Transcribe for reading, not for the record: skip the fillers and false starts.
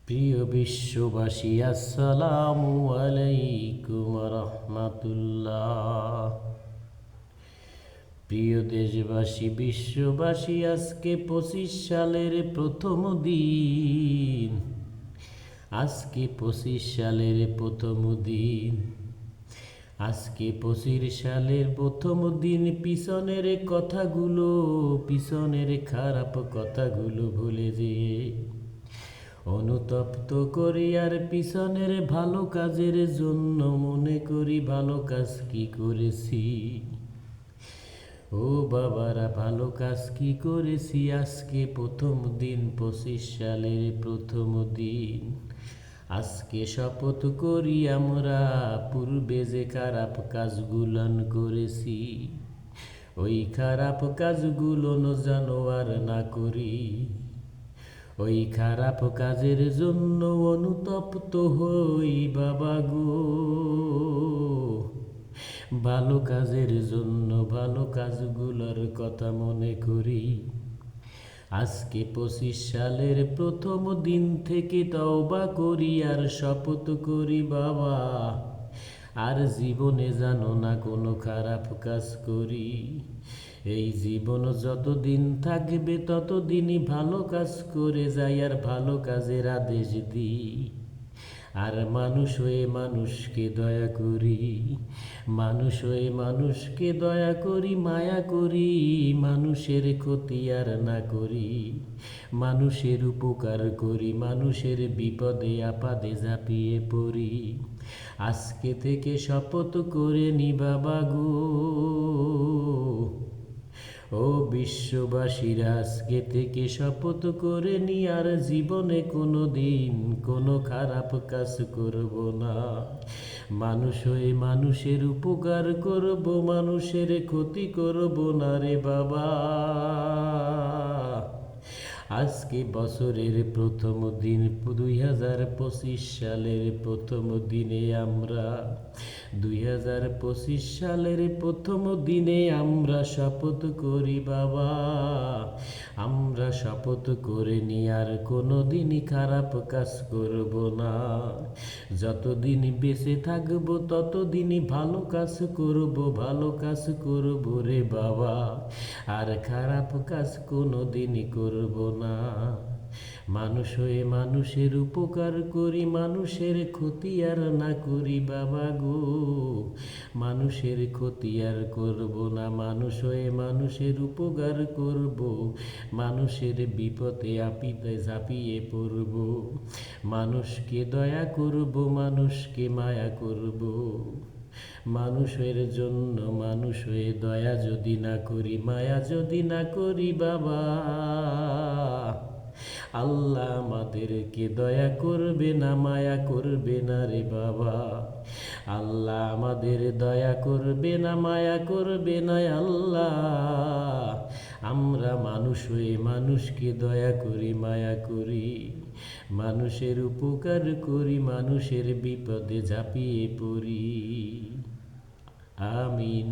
প্রিয় বিশ্ববাসী, আসসালামু আলাইকুম রহমাতুল্লাহ। প্রিয় দেশবাসী, বিশ্ববাসী, আজকে 25 সালের প্রথম দিন। আজকে 25 সালের প্রথম দিন। আজকে 25 সালের প্রথম দিন। পিছনের কথাগুলো, পিছনের খারাপ কথাগুলো ভুলে যেয়ে অনুতপ্ত করি আর পিছনের ভালো কাজের জন্য মনে করি ভালো কাজ কি করেছি। ও বাবারা, ভালো কাজ কি করেছি। আজকে প্রথম দিন, 25 সালের প্রথম দিন। আজকে শপথ করি আমরা পূর্বে যে খারাপ কাজগুলান করেছি, ওই খারাপ কাজগুলো যেন আর না করি। ওই খারাপ কাজের জন্য অনুতপ্ত হই বাবা গো। ভালো কাজের জন্য, ভালো কাজগুলোর কথা মনে করি। আজকে 25 সালের প্রথম দিন থেকে তওবা করি আর শপথ করি বাবা, আর জীবনে জানো না কোনো খারাপ কাজ করি। এই জীবন যতদিন থাকবে ততদিনই ভালো কাজ করে যাই আর ভালো কাজের আদেশ দিই। আর মানুষ হয়ে মানুষকে দয়া করি, মানুষ হয়ে মানুষকে দয়া করি, মায়া করি, মানুষের ক্ষতি আর না করি, মানুষের উপকার করি, মানুষের বিপদে আপদে ঝাঁপিয়ে পড়ি। আজকে থেকে শপথ করে নি বাবা গো। ও বিশ্ববাসীরা, আজকে থেকে শপথ করে নি আর জীবনে কোনো দিন কোনো খারাপ কাজ করব না। মানুষ হয়ে মানুষের উপকার করব, মানুষের ক্ষতি করব না রে বাবা। আজকে বছরের প্রথম দিন, 2025 সালের প্রথম দিনে আমরা 2025 সালের প্রথম দিনে আমরা শপথ করি বাবা, আমরা শপথ করে নি আর কোনো দিনই খারাপ কাজ করব না। যতদিন বেঁচে থাকবো ততদিনই ভালো কাজ করব, ভালো কাজ করব রে বাবা, আর খারাপ কাজ কোনো দিনই করব না। মানুষ হয়ে মানুষের উপকার করি, মানুষের ক্ষতি আর না করি বাবা গো। মানুষের ক্ষতি আর করব না, মানুষ হয়ে মানুষের উপকার করব, মানুষের বিপদে আপদে ঝাঁপিয়ে পড়ব, মানুষকে দয়া করব, মানুষকে মায়া করব। মানুষের জন্য মানুষ হয়ে দয়া যদি না করি, মায়া যদি না করি বাবা, আল্লাহ আমাদেরকে দয়া করবে না, মায়া করবে না রে বাবা। আল্লাহ আমাদের দয়া করবে না, মায়া করবে না আল্লাহ। আমরা মানুষ হয়ে মানুষকে দয়া করি, মায়া করি, মানুষের উপকার করি, মানুষের বিপদে ঝাঁপিয়ে পড়ি। আমিন।